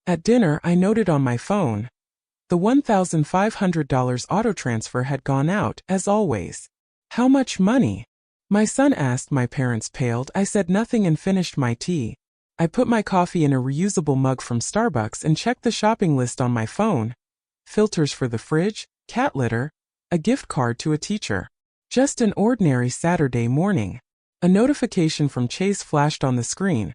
At dinner, I noted on my phone. The $1,500 auto transfer had gone out, as always. How much money? My son asked. My parents paled. I said nothing and finished my tea. I put my coffee in a reusable mug from Starbucks and checked the shopping list on my phone. Filters for the fridge, cat litter, a gift card to a teacher. Just an ordinary Saturday morning. A notification from Chase flashed on the screen.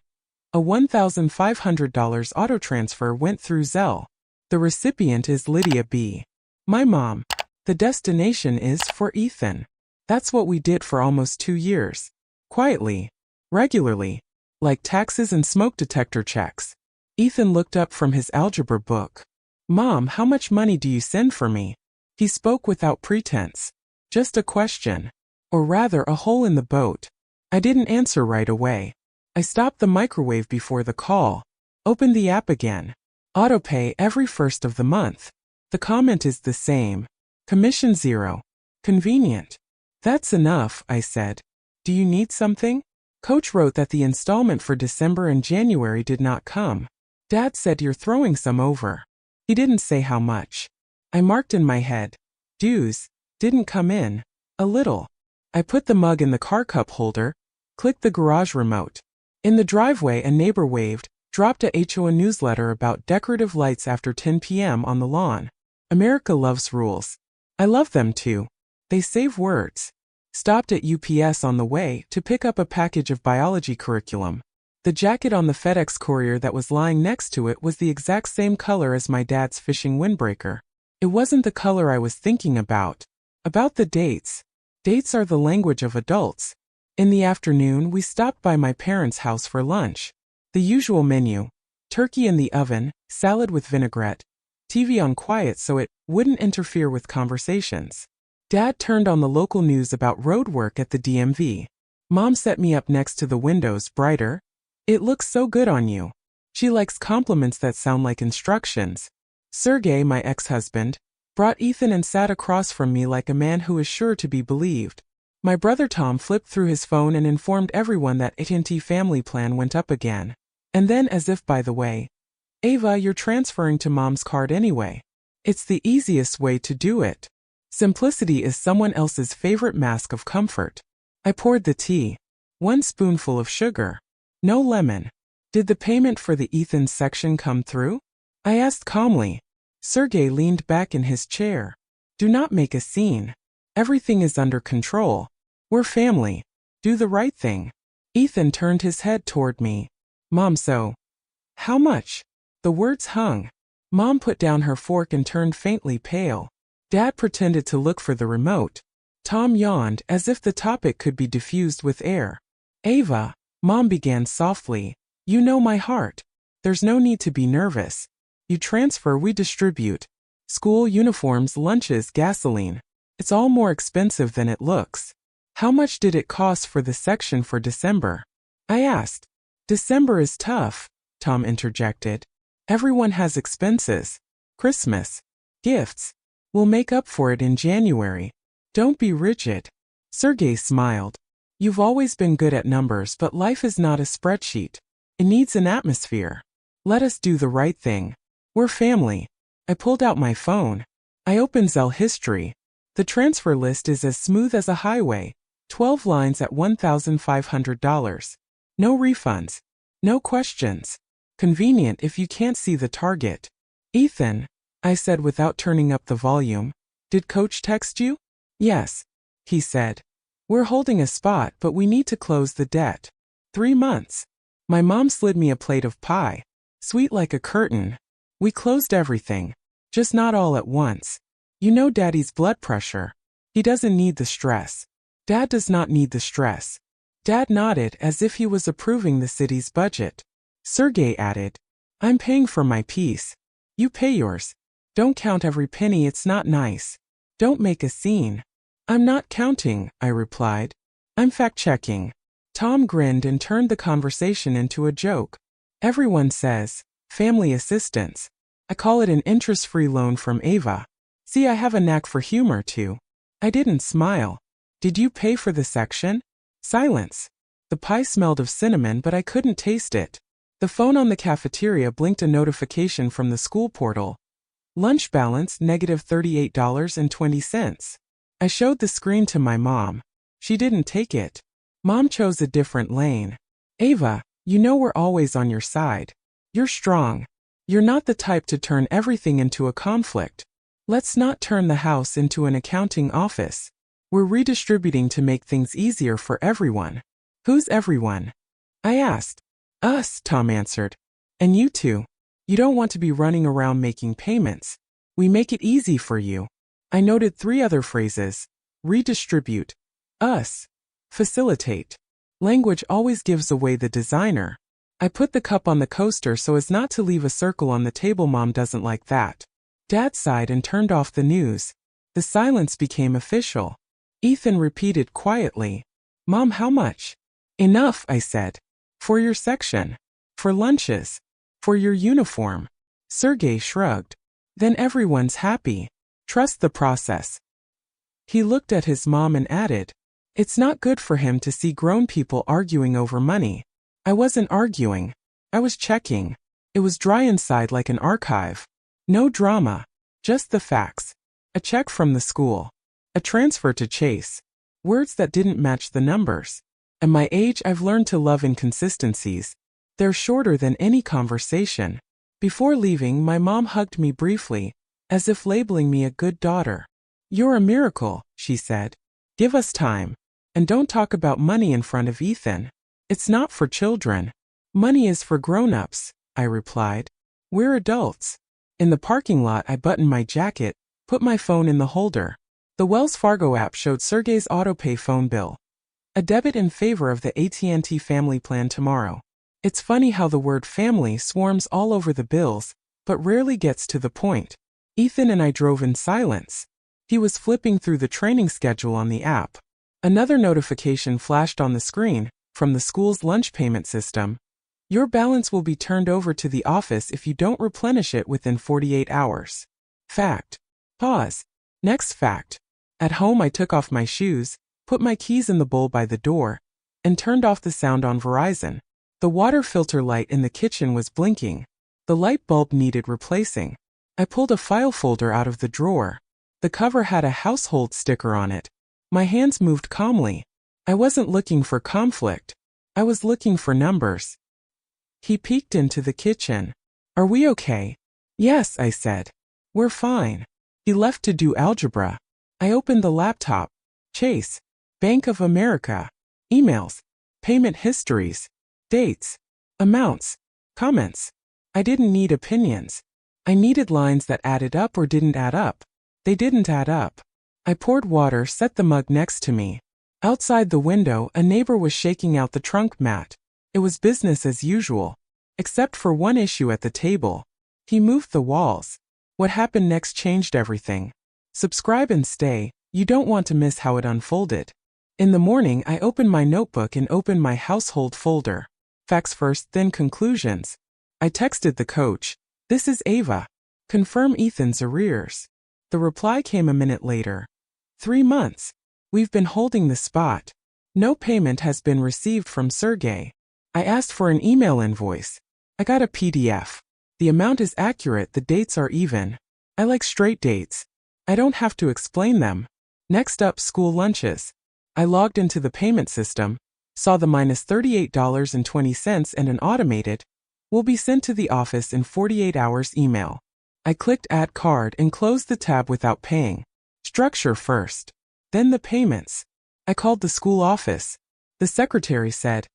A $1,500 auto transfer went through Zelle. The recipient is Lydia B. My mom. The destination is for Ethan. That's what we did for almost 2 years. Quietly. Regularly. Like taxes and smoke detector checks. Ethan looked up from his algebra book. Mom, how much money do you send for me? He spoke without pretense. Just a question. Or rather, a hole in the boat. I didn't answer right away. I stopped the microwave before the call. Opened the app again. Autopay every first of the month. The comment is the same. Commission 0. Convenient. That's enough, I said. Do you need something? Coach wrote that the installment for December and January did not come. Dad said you're throwing some over. He didn't say how much. I marked in my head. Dues. Didn't come in. A little. I put the mug in the car cup holder, clicked the garage remote. In the driveway, a neighbor waved, dropped a HOA newsletter about decorative lights after 10 p.m. on the lawn. America loves rules. I love them too. They save words. Stopped at UPS on the way to pick up a package of biology curriculum. The jacket on the FedEx courier that was lying next to it was the exact same color as my dad's fishing windbreaker. It wasn't the color I was thinking about. About the dates. Dates are the language of adults. In the afternoon, we stopped by my parents' house for lunch. The usual menu. Turkey in the oven, salad with vinaigrette, TV on quiet so it wouldn't interfere with conversations. Dad turned on the local news about road work at the DMV. Mom set me up next to the windows, brighter. It looks so good on you. She likes compliments that sound like instructions. Sergey, my ex-husband, brought Ethan and sat across from me like a man who is sure to be believed. My brother Tom flipped through his phone and informed everyone that AT&T family plan went up again. And then, as if by the way, Ava, you're transferring to Mom's card anyway. It's the easiest way to do it. Simplicity is someone else's favorite mask of comfort. I poured the tea. 1 spoonful of sugar. No lemon. Did the payment for the Ethan section come through? I asked calmly. Sergey leaned back in his chair. Do not make a scene. Everything is under control. We're family. Do the right thing. Ethan turned his head toward me. Mom, so. How much? The words hung. Mom put down her fork and turned faintly pale. Dad pretended to look for the remote. Tom yawned as if the topic could be diffused with air. Ava, Mom began softly, you know my heart. There's no need to be nervous. You transfer, we distribute. School uniforms, lunches, gasoline. It's all more expensive than it looks. How much did it cost for the section for December? I asked. December is tough, Tom interjected. Everyone has expenses. Christmas. Gifts. We'll make up for it in January. Don't be rigid. Sergey smiled. You've always been good at numbers, but life is not a spreadsheet. It needs an atmosphere. Let us do the right thing. We're family. I pulled out my phone. I opened Zelle history. The transfer list is as smooth as a highway. 12 lines at $1,500. No refunds. No questions. Convenient if you can't see the target. Ethan, I said without turning up the volume. Did Coach text you? Yes. He said. We're holding a spot, but we need to close the debt. 3 months. My mom slid me a plate of pie. Sweet like a curtain. We closed everything. Just not all at once. You know Daddy's blood pressure. He doesn't need the stress. Dad does not need the stress. Dad nodded as if he was approving the city's budget. Sergey added, I'm paying for my piece. You pay yours. Don't count every penny, it's not nice. Don't make a scene. I'm not counting, I replied. I'm fact-checking. Tom grinned and turned the conversation into a joke. Everyone says, family assistance. I call it an interest-free loan from Ava. See, I have a knack for humor too. I didn't smile. Did you pay for the section? Silence. The pie smelled of cinnamon, but I couldn't taste it. The phone on the cafeteria blinked a notification from the school portal. Lunch balance negative $38.20. I showed the screen to my mom. She didn't take it. Mom chose a different lane. Ava, you know we're always on your side. You're strong. You're not the type to turn everything into a conflict. Let's not turn the house into an accounting office. We're redistributing to make things easier for everyone. Who's everyone? I asked. Us, Tom answered. And you too. You don't want to be running around making payments. We make it easy for you. I noted 3 other phrases. Redistribute. Us. Facilitate. Language always gives away the designer. I put the cup on the coaster so as not to leave a circle on the table. Mom doesn't like that. Dad sighed and turned off the news. The silence became official. Ethan repeated quietly. Mom, how much? Enough, I said. For your section. For lunches. For your uniform. Sergey shrugged. Then everyone's happy. Trust the process. He looked at his mom and added, it's not good for him to see grown people arguing over money. I wasn't arguing. I was checking. It was dry inside like an archive. No drama. Just the facts. A check from the school. A transfer to Chase. Words that didn't match the numbers. At my age, I've learned to love inconsistencies. They're shorter than any conversation. Before leaving, my mom hugged me briefly, as if labeling me a good daughter. You're a miracle, she said. Give us time. And don't talk about money in front of Ethan. It's not for children. Money is for grown-ups, I replied. We're adults. In the parking lot, I buttoned my jacket, put my phone in the holder. The Wells Fargo app showed Sergey's autopay phone bill. A debit in favor of the AT&T family plan tomorrow. It's funny how the word family swarms all over the bills, but rarely gets to the point. Ethan and I drove in silence. He was flipping through the training schedule on the app. Another notification flashed on the screen, from the school's lunch payment system. Your balance will be turned over to the office if you don't replenish it within 48 hours. Fact. Pause. Next fact. At home, I took off my shoes, put my keys in the bowl by the door, and turned off the sound on Verizon. The water filter light in the kitchen was blinking. The light bulb needed replacing. I pulled a file folder out of the drawer. The cover had a household sticker on it. My hands moved calmly. I wasn't looking for conflict. I was looking for numbers. He peeked into the kitchen. Are we okay? Yes, I said. We're fine. He left to do algebra. I opened the laptop. Chase. Bank of America. Emails. Payment histories. Dates. Amounts. Comments. I didn't need opinions. I needed lines that added up or didn't add up. They didn't add up. I poured water, set the mug next to me. Outside the window, a neighbor was shaking out the trunk mat. It was business as usual. Except for one issue at the table. He moved the walls. What happened next changed everything. Subscribe and stay. You don't want to miss how it unfolded. In the morning, I opened my notebook and opened my household folder. Facts first, then conclusions. I texted the coach. This is Ava. Confirm Ethan's arrears. The reply came a minute later. 3 months. We've been holding the spot. No payment has been received from Sergey. I asked for an email invoice. I got a PDF. The amount is accurate, the dates are even. I like straight dates. I don't have to explain them. Next up, school lunches. I logged into the payment system, saw the minus $38.20 and an automated, will be sent to the office in 48 hours email. I clicked Add Card and closed the tab without paying. Structure first. Then the payments. I called the school office. The secretary said,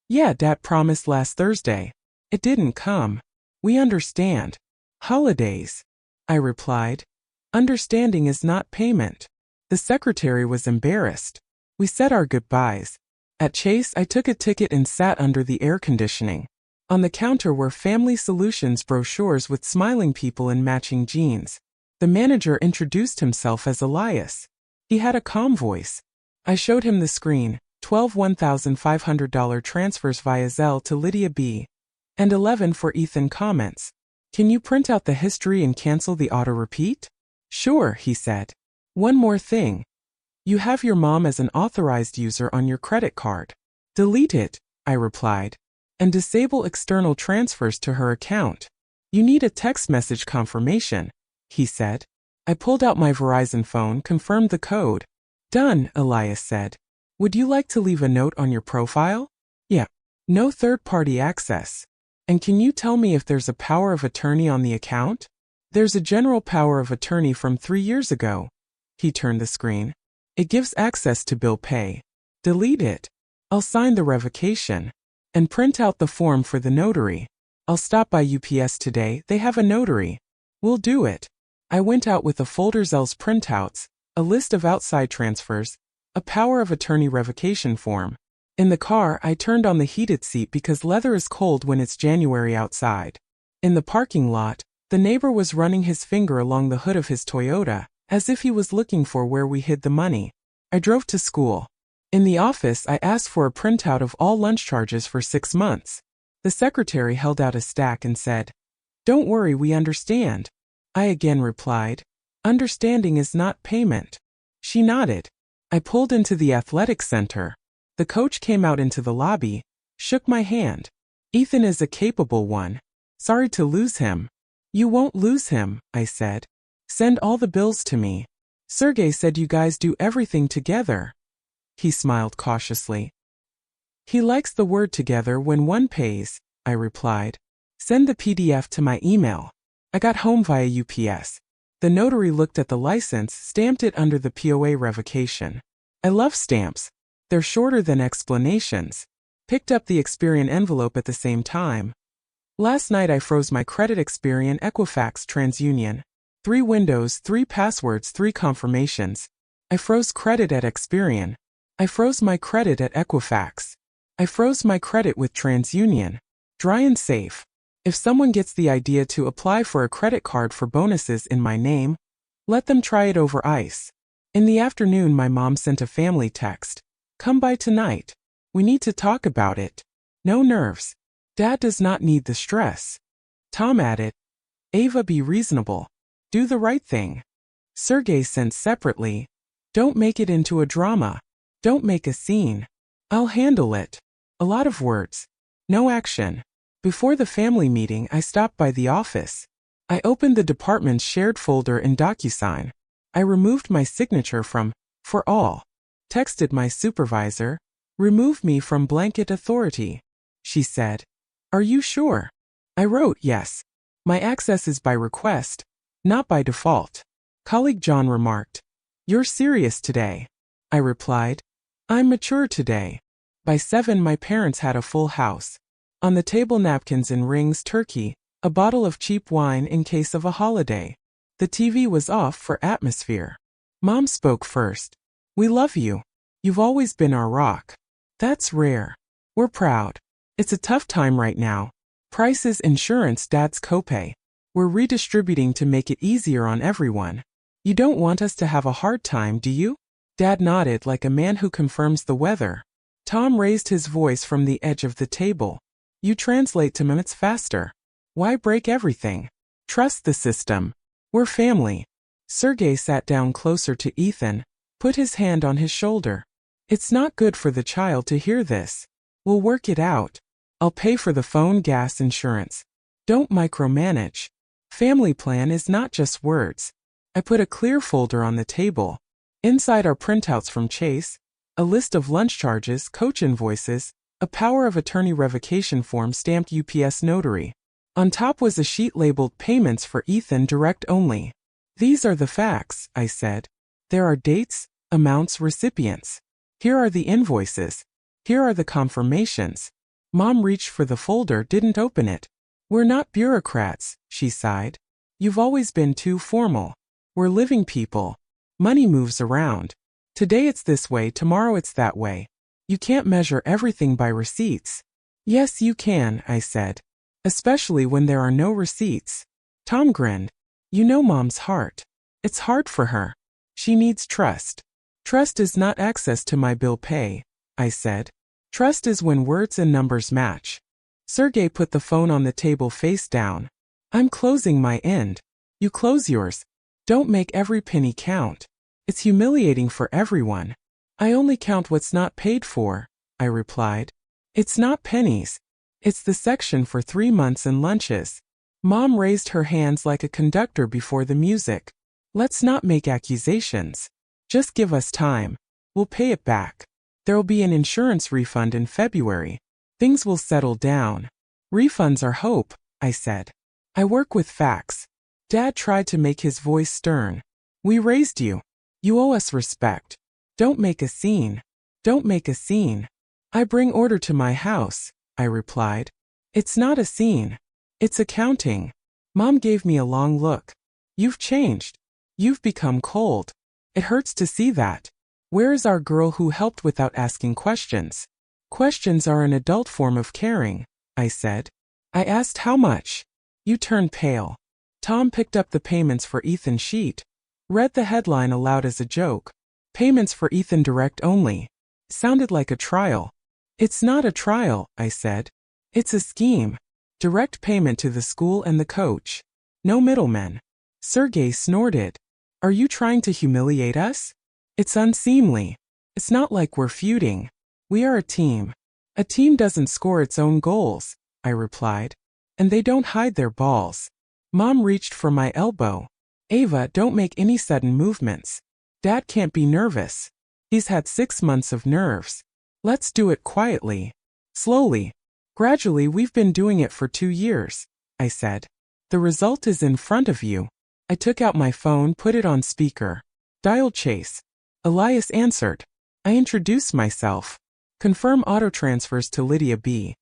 yeah, Dad promised last Thursday. It didn't come. We understand. Holidays. I replied. Understanding is not payment. The secretary was embarrassed. We said our goodbyes. At Chase, I took a ticket and sat under the air conditioning. On the counter were Family Solutions brochures with smiling people in matching jeans. The manager introduced himself as Elias. He had a calm voice. I showed him the screen, 12 $1,500 transfers via Zelle to Lydia B. and 11 for Ethan comments. Can you print out the history and cancel the auto-repeat? Sure, he said. One more thing. You have your mom as an authorized user on your credit card. Delete it, I replied. and disable external transfers to her account. You need a text message confirmation, he said. I pulled out my Verizon phone, confirmed the code. Done, Elias said. Would you like to leave a note on your profile? Yeah. No third-party access. And can you tell me if there's a power of attorney on the account? There's a general power of attorney from 3 years ago. He turned the screen. It gives access to bill pay. Delete it. I'll sign the revocation. And print out the form for the notary. I'll stop by UPS today, they have a notary. We'll do it. I went out with a folder Zell's printouts, a list of outside transfers, a power of attorney revocation form. In the car, I turned on the heated seat because leather is cold when it's January outside. In the parking lot, the neighbor was running his finger along the hood of his Toyota, as if he was looking for where we hid the money. I drove to school. In the office, I asked for a printout of all lunch charges for 6 months. The secretary held out a stack and said, "Don't worry, we understand." I again replied, "Understanding is not payment." She nodded. I pulled into the athletic center. The coach came out into the lobby, shook my hand. "Ethan is a capable one. Sorry to lose him." "You won't lose him," I said. "Send all the bills to me. Sergey said you guys do everything together." He smiled cautiously. "He likes the word together when one pays," I replied. "Send the PDF to my email." I got home via UPS. The notary looked at the license, stamped it under the POA revocation. I love stamps. They're shorter than explanations. Picked up the Experian envelope at the same time. Last night I froze my credit Experian Equifax TransUnion. 3 windows, 3 passwords, 3 confirmations. I froze credit at Experian. I froze my credit at Equifax. I froze my credit with TransUnion. Dry and safe. If someone gets the idea to apply for a credit card for bonuses in my name, let them try it over ice. In the afternoon, my mom sent a family text. "Come by tonight. We need to talk about it. No nerves. Dad does not need the stress." Tom added, "Ava, be reasonable. Do the right thing." Sergey sent separately, "Don't make it into a drama. Don't make a scene. I'll handle it." A lot of words. No action. Before the family meeting, I stopped by the office. I opened the department's shared folder in DocuSign. I removed my signature from "For All." Texted my supervisor, "Remove me from blanket authority." She said, "Are you sure?" I wrote, "Yes. My access is by request, not by default." Colleague John remarked, "You're serious today." I replied, "I'm mature today." By 7, my parents had a full house. On the table, napkins and rings, turkey, a bottle of cheap wine in case of a holiday. The TV was off for atmosphere. Mom spoke first. "We love you. You've always been our rock. That's rare. We're proud. It's a tough time right now. Prices, insurance, Dad's copay. We're redistributing to make it easier on everyone. You don't want us to have a hard time, do you?" Dad nodded like a man who confirms the weather. Tom raised his voice from the edge of the table. "You translate to minutes faster. Why break everything? Trust the system. We're family." Sergey sat down closer to Ethan, put his hand on his shoulder. "It's not good for the child to hear this. We'll work it out. I'll pay for the phone, gas, insurance. Don't micromanage. Family plan is not just words." I put a clear folder on the table. Inside are printouts from Chase, a list of lunch charges, coach invoices, a power of attorney revocation form stamped UPS notary. On top was a sheet labeled "Payments for Ethan direct only." "These are the facts," I said. "There are dates, amounts, recipients. Here are the invoices. Here are the confirmations." Mom reached for the folder, didn't open it. "We're not bureaucrats," she sighed. "You've always been too formal. We're living people. Money moves around. Today it's this way, tomorrow it's that way. You can't measure everything by receipts." "Yes, you can," I said. "Especially when there are no receipts." Tom grinned. "You know Mom's heart. It's hard for her. She needs trust." "Trust is not access to my bill pay," I said. "Trust is when words and numbers match." Sergey put the phone on the table face down. "I'm closing my end. You close yours. Don't make every penny count. It's humiliating for everyone." "I only count what's not paid for," I replied. "It's not pennies. It's the section for 3 months and lunches. Mom raised her hands like a conductor before the music. Let's not make accusations. Just give us time. We'll pay it back. There'll be an insurance refund in February. Things will settle down. Refunds are hope, I said. I work with facts. Dad tried to make his voice stern. We raised you. You owe us respect. Don't make a scene. Don't make a scene. I bring order to my house, I replied. It's not a scene. It's accounting. Mom gave me a long look. You've changed. You've become cold. It hurts to see that. Where is our girl who helped without asking questions? Questions are an adult form of caring, I said. I asked how much. You turned pale. Tom picked up the payments for Ethan sheet. Read the headline aloud as a joke. Payments for Ethan direct only. Sounded like a trial. It's not a trial, I said. It's a scheme. Direct payment to the school and the coach. No middlemen. Sergey snorted. Are you trying to humiliate us? It's unseemly. It's not like we're feuding. We are a team. A team doesn't score its own goals, I replied. And they don't hide their balls. Mom reached for my elbow. Ava, don't make any sudden movements. Dad can't be nervous. He's had 6 months of nerves. Let's do it quietly. Slowly. Gradually, we've been doing it for 2 years, I said. The result is in front of you. I took out my phone, put it on speaker. Dialed Chase. Elias answered. I introduced myself. Confirm auto transfers to Lydia B.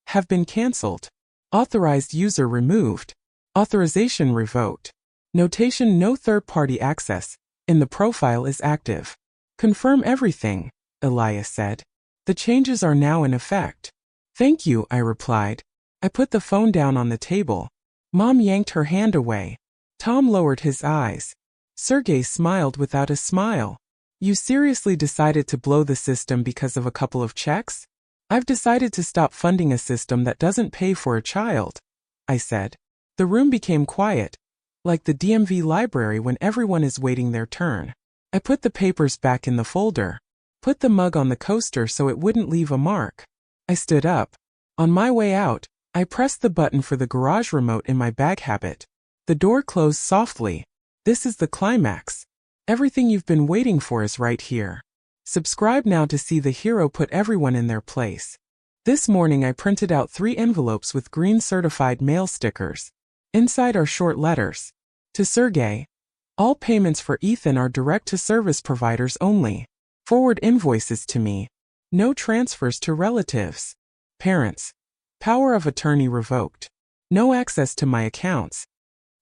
Have been cancelled. Authorized user removed. Authorization revoked. Notation no third-party access. In the profile is active. Confirm everything, Elias said. The changes are now in effect. Thank you, I replied. I put the phone down on the table. Mom yanked her hand away. Tom lowered his eyes. Sergey smiled without a smile. You seriously decided to blow the system because of a couple of checks? I've decided to stop funding a system that doesn't pay for a child, I said. The room became quiet, like the DMV library when everyone is waiting their turn. I put the papers back in the folder. Put the mug on the coaster so it wouldn't leave a mark. I stood up. On my way out, I pressed the button for the garage remote in my bag habit. The door closed softly. This is the climax. Everything you've been waiting for is right here. Subscribe now to see the hero put everyone in their place. This morning I printed out 3 envelopes with green certified mail stickers. Inside are short letters. To Sergey. All payments for Ethan are direct to service providers only. Forward invoices to me. No transfers to relatives. Parents. Power of attorney revoked. No access to my accounts.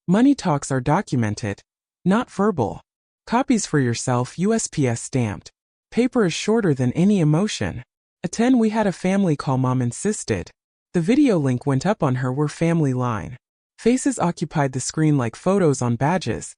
Money talks are documented, not verbal. Copies for yourself USPS stamped. Paper is shorter than any emotion. Attend we had a family call Mom insisted. The video link went up on her family line. Faces occupied the screen like photos on badges.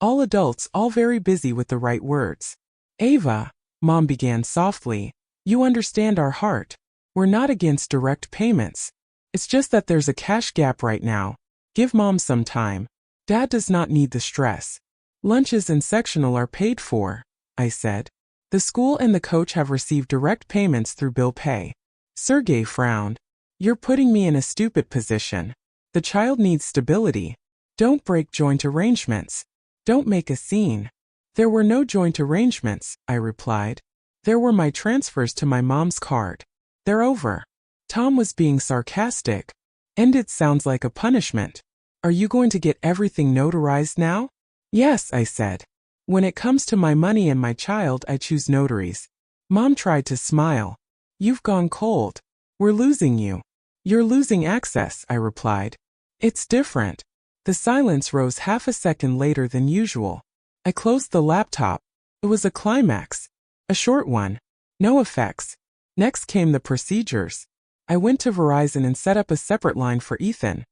All adults, all very busy with the right words. Ava, Mom began softly, you understand our heart. We're not against direct payments. It's just that there's a cash gap right now. Give Mom some time. Dad does not need the stress. Lunches and sectional are paid for, I said. The school and the coach have received direct payments through bill pay. Sergey frowned. You're putting me in a stupid position. The child needs stability. Don't break joint arrangements. Don't make a scene. There were no joint arrangements, I replied. There were my transfers to my mom's card. They're over. Tom was being sarcastic. And it sounds like a punishment. Are you going to get everything notarized now? Yes, I said. When it comes to my money and my child, I choose notaries. Mom tried to smile. You've gone cold. We're losing you. You're losing access, I replied. It's different. The silence rose half a second later than usual. I closed the laptop. It was a climax. A short one. No effects. Next came the procedures. I went to Verizon and set up a separate line for Ethan.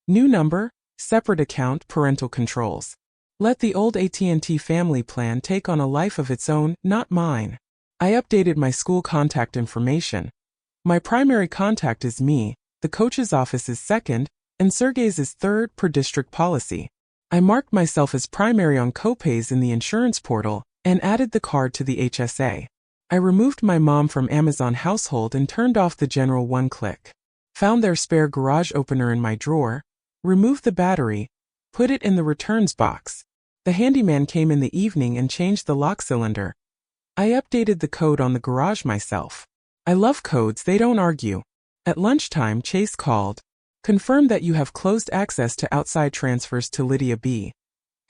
New number, separate account, parental controls. Let the old AT&T family plan take on a life of its own, not mine. I updated my school contact information. My primary contact is me, the coach's office is second, and Sergey's is third per district policy. I marked myself as primary on copays in the insurance portal and added the card to the HSA. I removed my mom from Amazon Household and turned off the general one-click. Found their spare garage opener in my drawer, removed the battery, put it in the returns box. The handyman came in the evening and changed the lock cylinder. I updated the code on the garage myself. I love codes, they don't argue. At lunchtime, Chase called. Confirmed that you have closed access to outside transfers to Lydia B.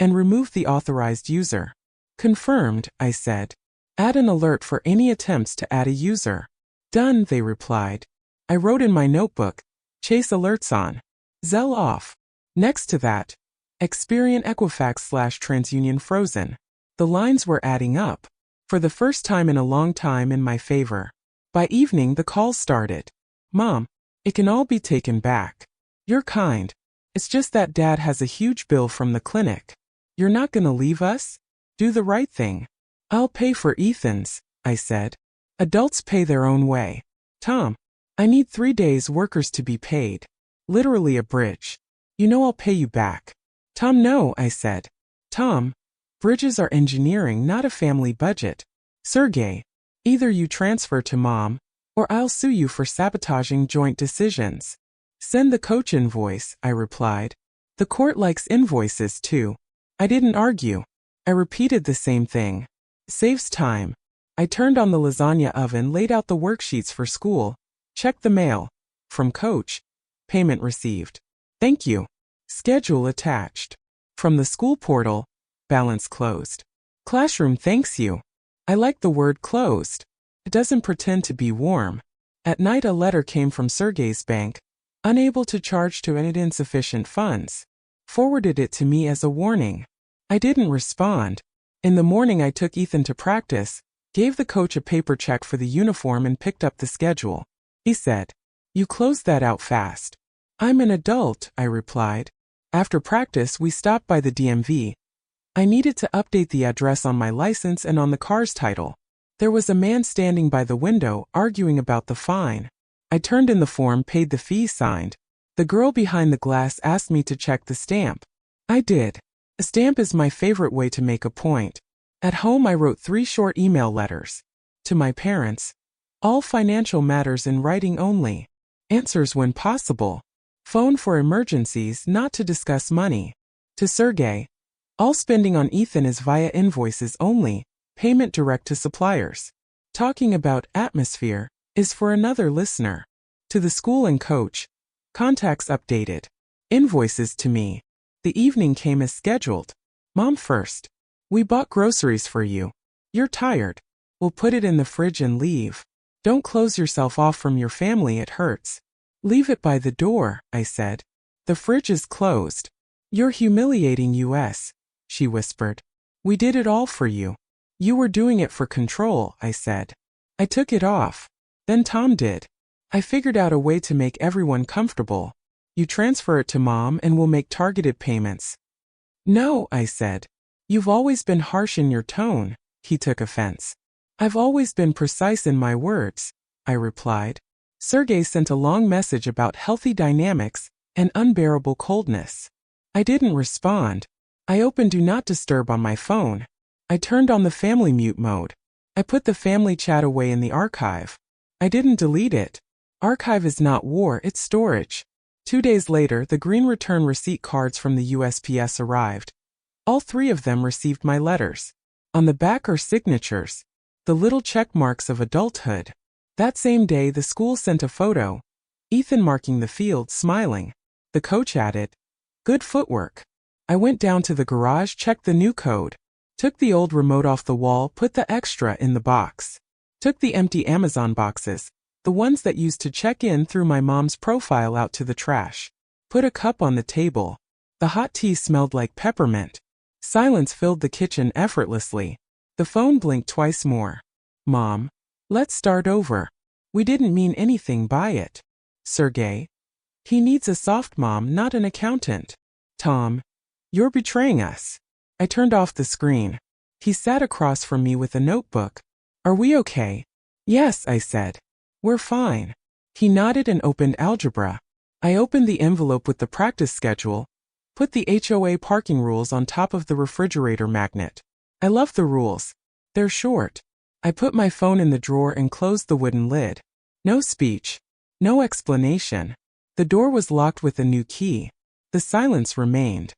and removed the authorized user. Confirmed, I said. Add an alert for any attempts to add a user. Done, they replied. I wrote in my notebook, Chase alerts on. Zelle off. Next to that, Experian Equifax/TransUnion frozen. The lines were adding up. For the first time in a long time in my favor. By evening the calls started. Mom, it can all be taken back. You're kind. It's just that Dad has a huge bill from the clinic. You're not gonna leave us? Do the right thing. I'll pay for Ethan's, I said. Adults pay their own way. Tom, I need 3 days workers to be paid. Literally a bridge. You know I'll pay you back. Tom, no, I said. Tom, bridges are engineering, not a family budget. Sergey, either you transfer to Mom, or I'll sue you for sabotaging joint decisions. Send the coach invoice, I replied. The court likes invoices too. I didn't argue. I repeated the same thing. Saves time. I turned on the lasagna oven, laid out the worksheets for school, checked the mail. From coach. Payment received. Thank you. Schedule attached. From the school portal. Balance closed. Classroom thanks you. I like the word closed. It doesn't pretend to be warm. At night a letter came from Sergey's bank. Unable to charge to any insufficient funds. Forwarded it to me as a warning. I didn't respond. In the morning I took Ethan to practice, gave the coach a paper check for the uniform and picked up the schedule. He said, "You closed that out fast." "I'm an adult," I replied. After practice we stopped by the DMV. I needed to update the address on my license and on the car's title. There was a man standing by the window arguing about the fine. I turned in the form, paid the fee, signed. The girl behind the glass asked me to check the stamp. I did. A stamp is my favorite way to make a point. At home I wrote 3 short email letters. To my parents. All financial matters in writing only. Answers when possible. Phone for emergencies, not to discuss money. To Sergey. All spending on Ethan is via invoices only, payment direct to suppliers. Talking about atmosphere is for another listener. To the school and coach. Contacts updated. Invoices to me. The evening came as scheduled. Mom first. We bought groceries for you. You're tired. We'll put it in the fridge and leave. Don't close yourself off from your family, it hurts. Leave it by the door, I said. The fridge is closed. You're humiliating us, she whispered. We did it all for you. You were doing it for control, I said. I took it off. Then Tom did. I figured out a way to make everyone comfortable. You transfer it to Mom and we'll make targeted payments. No, I said. You've always been harsh in your tone, he took offense. I've always been precise in my words, I replied. Sergey sent a long message about healthy dynamics and unbearable coldness. I didn't respond. I opened Do Not Disturb on my phone. I turned on the family mute mode. I put the family chat away in the archive. I didn't delete it. Archive is not war, it's storage. 2 days later, the green return receipt cards from the USPS arrived. All 3 of them received my letters. On the back are signatures. The little check marks of adulthood. That same day the school sent a photo. Ethan marking the field, smiling. The coach added, "Good footwork." I went down to the garage, checked the new code. Took the old remote off the wall, put the extra in the box. Took the empty Amazon boxes, the ones that used to check in through my mom's profile, out to the trash. Put a cup on the table. The hot tea smelled like peppermint. Silence filled the kitchen effortlessly. The phone blinked twice more. Mom. Let's start over. We didn't mean anything by it. Sergey. He needs a soft mom, not an accountant. Tom. You're betraying us. I turned off the screen. He sat across from me with a notebook. Are we okay? Yes, I said. We're fine. He nodded and opened algebra. I opened the envelope with the practice schedule, put the HOA parking rules on top of the refrigerator magnet. I love the rules. They're short. I put my phone in the drawer and closed the wooden lid. No speech. No explanation. The door was locked with a new key. The silence remained.